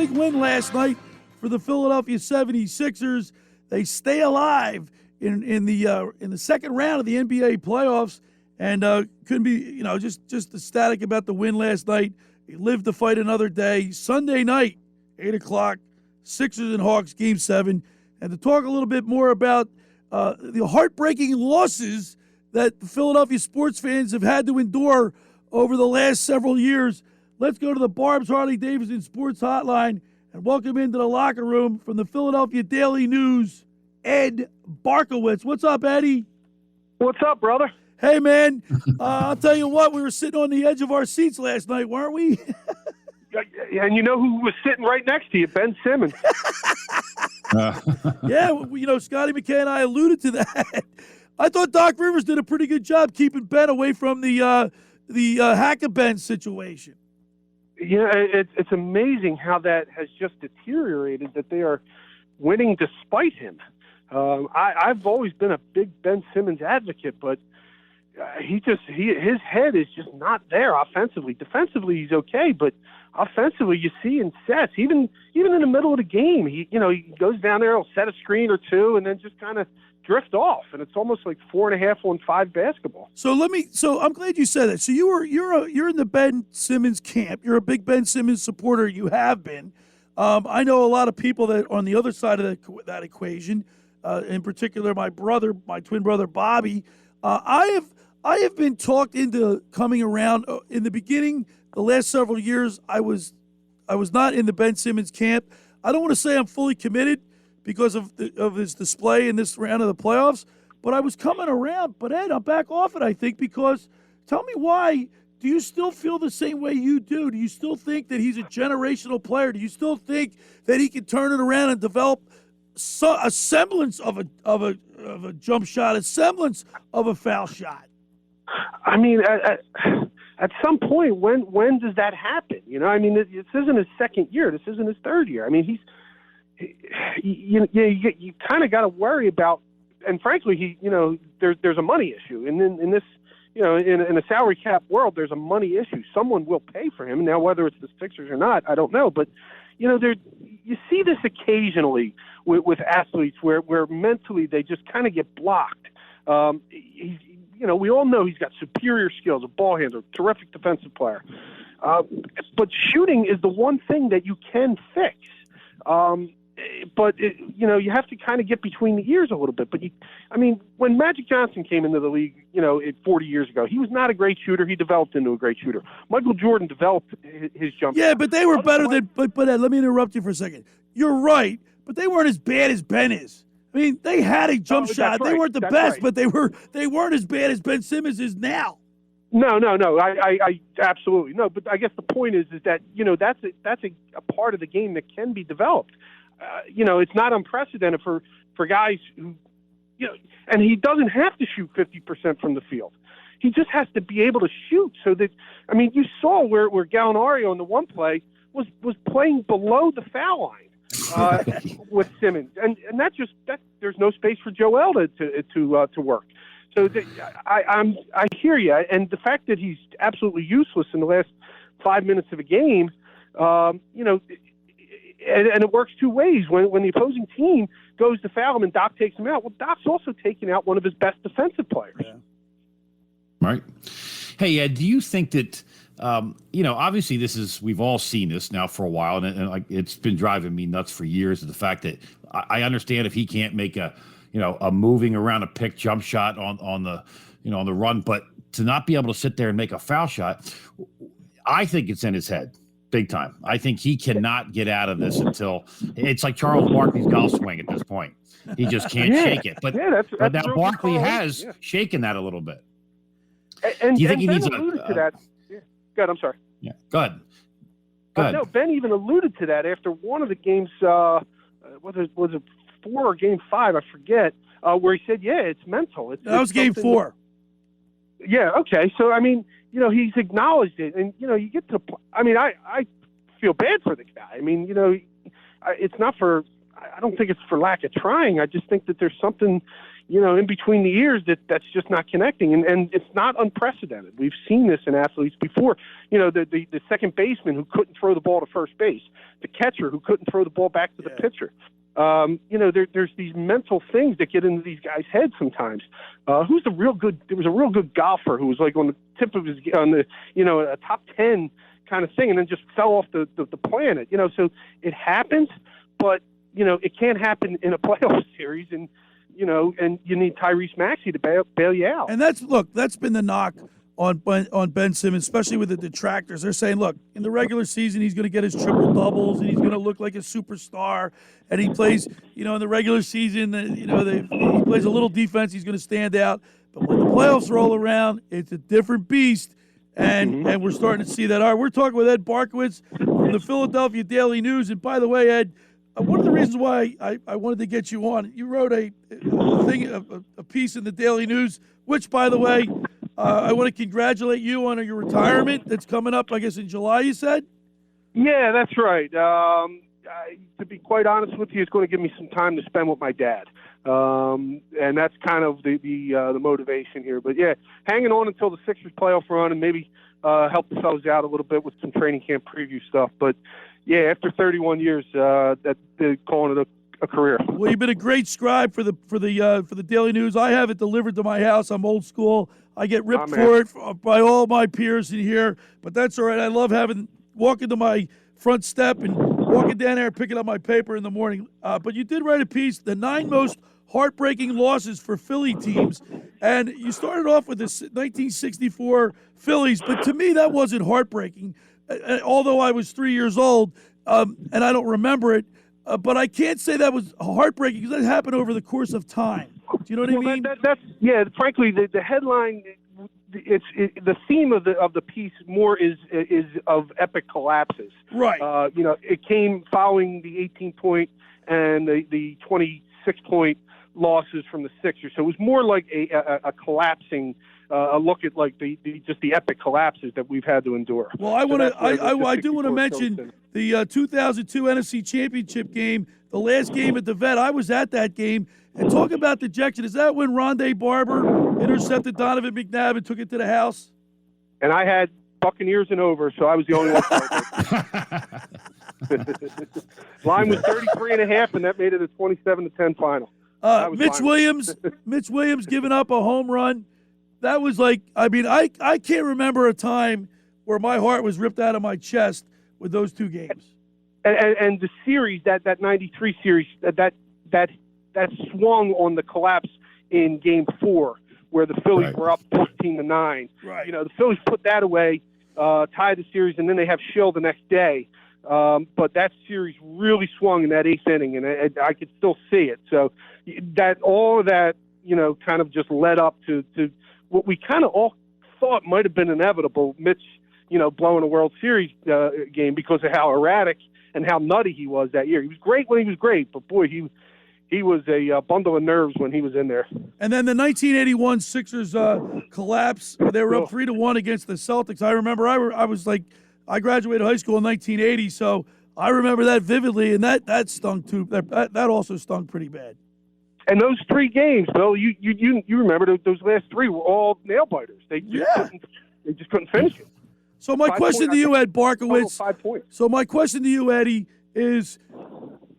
big win last night for the Philadelphia 76ers. They stay alive in the second round of the NBA playoffs, and couldn't be just ecstatic about the win last night. They lived to fight another day. Sunday night, 8 o'clock, Sixers and Hawks, Game 7. And to talk a little bit more about the heartbreaking losses that the Philadelphia sports fans have had to endure over the last several years, let's go to the Barb's Harley-Davidson Sports Hotline and welcome into the locker room from the Philadelphia Daily News, Ed Barkowitz. What's up, Eddie? What's up, brother? Hey, man. I'll tell you what, we were sitting on the edge of our seats last night, weren't we? And you know who was sitting right next to you? Ben Simmons. Yeah, Scotty McKay and I alluded to that. I thought Doc Rivers did a pretty good job keeping Ben away from the Hack-a-Ben situation. Yeah, it's amazing how that has just deteriorated, that they are winning despite him. I've always been a big Ben Simmons advocate, but his head is just not there offensively. Defensively, he's okay, but offensively, you see in sets, even in the middle of the game, he goes down there, he'll set a screen or two, and then just kind of drift off, and it's almost like 4.5 on 5 basketball. So I'm glad you said that. So you're in the Ben Simmons camp. You're a big Ben Simmons supporter. You have been. I know a lot of people that are on the other side of that equation. In particular, my twin brother Bobby. I have been talked into coming around. In the beginning, the last several years, I was not in the Ben Simmons camp. I don't want to say I'm fully committed because of his display in this round of the playoffs, but I was coming around. But Ed, I'm back off it, I think, because tell me why. Do you still feel the same way you do? Do you still think that he's a generational player? Do you still think that he can turn it around and develop a semblance of a jump shot, a semblance of a foul shot? I mean, at some point, when does that happen? This isn't his second year. This isn't his third year. I mean, you kind of got to worry about, and frankly, there's a money issue, and in this, in a salary cap world, there's a money issue. Someone will pay for him now, whether it's the Sixers or not, I don't know, but you see this occasionally with athletes where mentally they just kind of get blocked. We all know he's got superior skills, a ball handler, terrific defensive player. But shooting is the one thing that you can fix. But you have to kind of get between the ears a little bit. But when Magic Johnson came into the league, 40 years ago, he was not a great shooter. He developed into a great shooter. Michael Jordan developed his jump shot. Yeah, but they were better than. But Ed, let me interrupt you for a second. You're right, but they weren't as bad as Ben is. I mean, they had a jump shot. Right. They weren't the best, right. But they weren't as bad as Ben Simmons is now. No. I absolutely no. But I guess the point is that that's a part of the game that can be developed. It's not unprecedented for guys who, and he doesn't have to shoot 50% from the field. He just has to be able to shoot. So that, you saw where Gallinari on the one play was playing below the foul line with Simmons, and that there's no space for Joel to work. So I hear you, and the fact that he's absolutely useless in the last 5 minutes of a game, and it works two ways. When the opposing team goes to foul him and Doc takes him out, well, Doc's also taking out one of his best defensive players. Yeah. Right. Hey, Ed, do you think that, obviously we've all seen this now for a while, and it's been driving me nuts for years, the fact that I understand if he can't make a moving around a pick jump shot on the run, but to not be able to sit there and make a foul shot, I think it's in his head. Big time. I think he cannot get out of this until it's like Charles Barkley's golf swing at this point. He just can't shake it. But now Barkley has shaken that a little bit. And do you think he needs alluded to that? Yeah. Go ahead. I'm sorry. Yeah. Go ahead. No, Ben even alluded to that after one of the games. Was it 4 or game 5? I forget. Where he said, "Yeah, it's mental." That was game 4. Yeah. Okay. So he's acknowledged it, and you get to. I feel bad for the guy. It's not for. I don't think it's for lack of trying. I just think that there's something, in between the ears, that's just not connecting. And it's not unprecedented. We've seen this in athletes before. The second baseman who couldn't throw the ball to first base, the catcher who couldn't throw the ball back to the pitcher. There's these mental things that get into these guys' heads sometimes. There was a real good golfer who was like on the tip of a top 10 kind of thing, and then just fell off the planet. So it happens, but it can't happen in a playoff series, and you need Tyrese Maxey to bail you out. And that's been the knock on Ben Simmons, especially with the detractors. They're saying, look, in the regular season, he's going to get his triple doubles and he's going to look like a superstar. And he plays, in the regular season, he plays a little defense. He's going to stand out. But when the playoffs roll around, it's a different beast. And we're starting to see that. All right, we're talking with Ed Barkowitz from the Philadelphia Daily News. And by the way, Ed, one of the reasons why I wanted to get you on, you wrote a piece in the Daily News, which, by the way, I want to congratulate you on your retirement that's coming up, I guess, in July, you said? Yeah, that's right. To be quite honest with you, it's going to give me some time to spend with my dad. And that's kind of the motivation here. But, yeah, hanging on until the Sixers playoff run and maybe help the fellas out a little bit with some training camp preview stuff. But, yeah, after 31 years, they're calling it a career. Well, you've been a great scribe for the Daily News. I have it delivered to my house. I'm old school. I get ripped for it by all my peers in here, but that's all right. I love walking to my front step and walking down there and picking up my paper in the morning. But you did write a piece, the 9 most heartbreaking losses for Philly teams, and you started off with the 1964 Phillies, but to me that wasn't heartbreaking, although I was 3 years old, and I don't remember it. But I can't say that was heartbreaking because that happened over the course of time. Do you know what I mean? That's frankly the headline. The theme of the piece more is of epic collapses. Right. It came following the 18-point and the 26-point losses from the Sixers. So it was more like a collapsing. A look at like the epic collapses that we've had to endure. Well, I do want to mention the 2002 Nfc Championship game, the last game at the Vet. I was at that game, and talk about dejection. Is that when Rondé Barber intercepted Donovan McNabb and took it to the house? And I had Buccaneers and over, so I was the only one. Line was 33.5, and that made it a 27-10 final. Mitch Williams giving up a home run. That was like, I can't remember a time where my heart was ripped out of my chest with those two games. And the series, that 93 series, that swung on the collapse in Game 4, where the Phillies were up 14-9. Right. The Phillies put that away, tied the series, and then they have Schill the next day. But that series really swung in that 8th inning, and I could still see it. So all of that, kind of just led up to what we kind of all thought might have been inevitable, Mitch, blowing a World Series game because of how erratic and how nutty he was that year. He was great when he was great, but boy, he was a bundle of nerves when he was in there. And then the 1981 Sixers collapse. They were up 3-1 against the Celtics. I remember I graduated high school in 1980, so I remember that vividly, and that stung too. That also stung pretty bad. And those 3 games, Bill, you remember those last 3 were all nail biters. They just couldn't finish it. So my question to you, Ed Barkowitz. 5 points. So my question to you, Eddie, is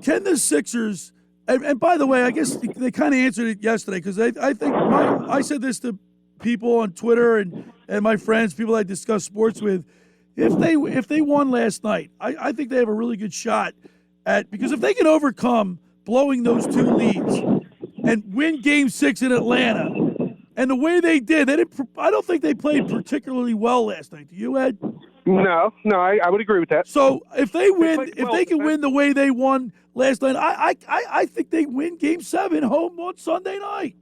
can the Sixers? And by the way, I guess they kind of answered it yesterday because I think I said this to people on Twitter and my friends, people I discuss sports with. If they won last night, I think they have a really good shot because if they can overcome blowing those 2 leads and win Game 6 in Atlanta, and the way they did, I don't think they played particularly well last night. Do you, Ed? No, I would agree with that. So if they can win the way they won last night, I think they win Game 7 home on Sunday night.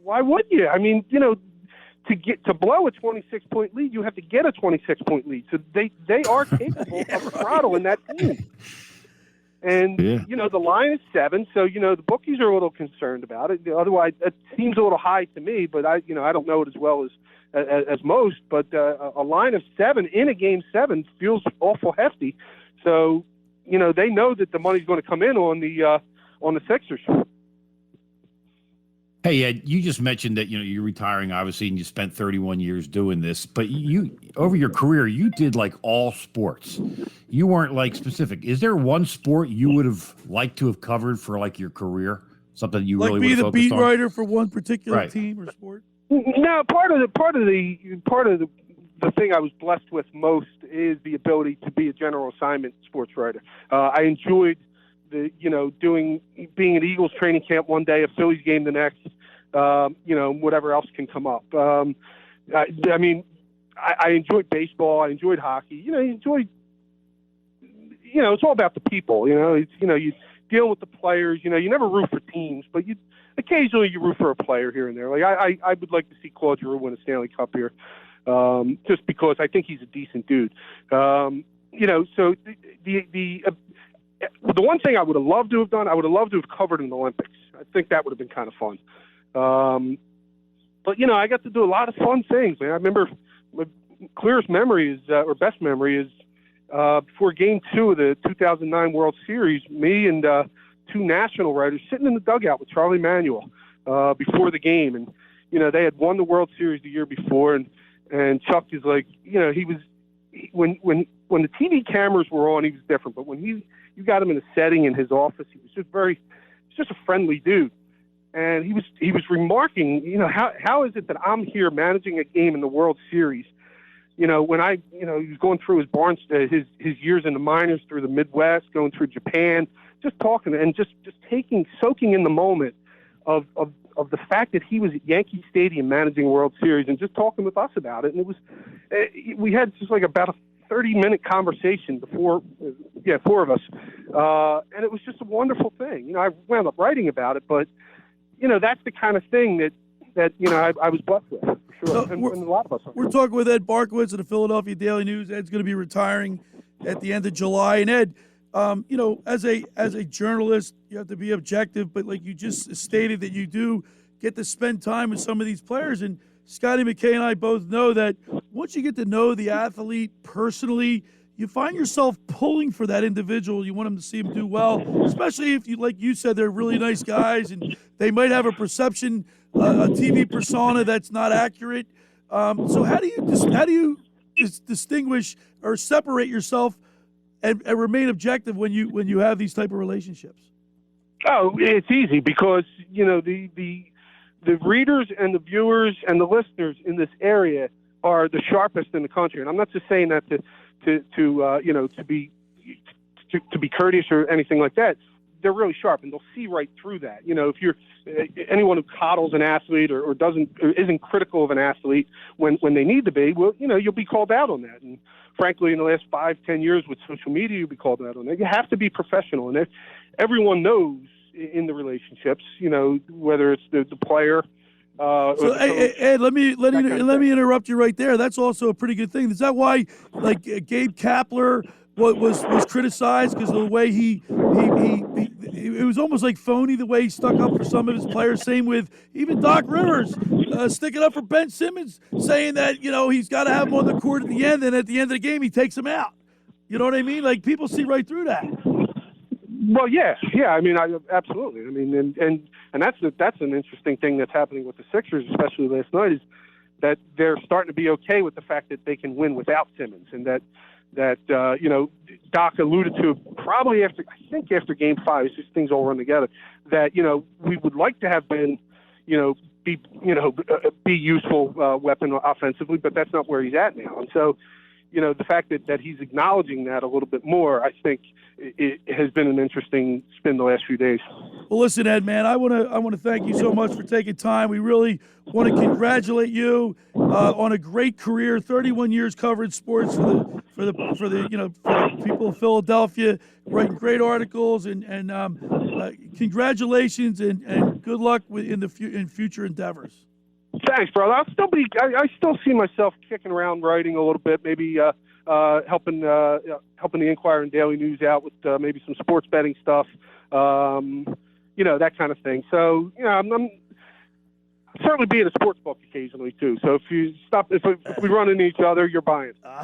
Why would you? I mean, to blow a 26-point lead, you have to get a 26-point lead. So they are capable of throttling that team. And, the line is 7, so, the bookies are a little concerned about it. Otherwise, it seems a little high to me, but I don't know it as well as most. But a line of 7 in a Game 7 feels awful hefty. So, they know that the money's going to come in on the Sixers. Hey, Ed, you just mentioned that, you're retiring, obviously, and you spent 31 years doing this, but you, over your career, you did like all sports. You weren't like specific. Is there one sport you would have liked to have covered for like your career? Something you Like really be would have the focused beat on? writer for one particular Right. team or sport? No, part of the thing I was blessed with most is the ability to be a general assignment sports writer. I enjoyed being at Eagles training camp one day, a Phillies game the next, whatever else can come up. I enjoyed baseball. I enjoyed hockey. It's all about the people. You deal with the players. You never root for teams, but occasionally you root for a player here and there. Like I would like to see Claude Giroux win a Stanley Cup here, just because I think he's a decent dude. So the one thing I would have loved to have done, I would have loved to have covered an Olympics. I think that would have been kind of fun. But I got to do a lot of fun things, man. I remember my clearest memory is, or best memory is, before Game 2 of the 2009 World Series, me and two national writers sitting in the dugout with Charlie Manuel before the game, and they had won the World Series the year before, and Chuck is like, when the TV cameras were on, he was different, but when you got him in a setting in his office, he was just a friendly dude. And he was remarking, how is it that I'm here managing a game in the World Series? When he was going through his years in the minors, through the Midwest, going through Japan, just talking and just soaking in the moment of the fact that he was at Yankee Stadium managing a World Series, and just talking with us about it. And we had just like about a 30-minute conversation before, four of us, and it was just a wonderful thing. I wound up writing about it, but that's the kind of thing that I was blessed with, for sure, and a lot of us are. We're talking with Ed Barkowitz of the Philadelphia Daily News. Ed's going to be retiring at the end of July. And Ed, as a journalist, you have to be objective, but like you just stated, that you do get to spend time with some of these players. And Scotty McKay and I both know that once you get to know the athlete personally, you find yourself pulling for that individual. You want them to see him do well, especially if like you said, they're really nice guys and they might have a perception, a TV persona that's not accurate. So how do you distinguish or separate yourself and remain objective when you have these type of relationships? Oh, it's easy because the readers and the viewers and the listeners in this area are the sharpest in the country. And I'm not just saying that to be courteous or anything like that. They're really sharp, and they'll see right through that. If you're anyone who coddles an athlete or isn't critical of an athlete when they need to be, well, you'll be called out on that. And frankly, in the last 5-10 years with social media, you'll be called out on that. You have to be professional, and everyone knows in the relationships, whether it's the player. So, Ed, let me interrupt you right there. That's also a pretty good thing. Is that why, like, Gabe Kapler was criticized because of the way he it was almost like phony the way he stuck up for some of his players. Same with even Doc Rivers sticking up for Ben Simmons, saying that he's got to have him on the court at the end, and at the end of the game he takes him out. You know what I mean? Like, people see right through that. Well, yeah. I mean, absolutely. I mean, and that's an interesting thing that's happening with the Sixers, especially last night, is that they're starting to be okay with the fact that they can win without Simmons, and that Doc alluded to probably after Game 5. It's just things all run together. That we would like to have been be useful weapon offensively, but that's not where he's at now, and so. The fact that he's acknowledging that a little bit more, I think it has been an interesting spin the last few days. Well, listen, Ed, man, I want to thank you so much for taking time. We really want to congratulate you on a great career, 31 years covering sports for the people of Philadelphia, writing great articles, and congratulations and good luck in future endeavors. Thanks, brother. I still see myself kicking around writing a little bit, maybe helping the Inquirer and Daily News out with maybe some sports betting stuff, that kind of thing. So, I'm certainly be at a sports book occasionally too. So if we run into each other, you're buying. All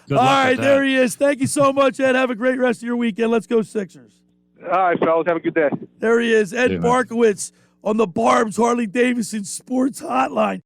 right, there he is. Thank you so much, Ed. Have a great rest of your weekend. Let's go Sixers. All right, fellas. Have a good day. There he is, Ed Barkowitz, on the Barb's Harley Davidson Sports Hotline.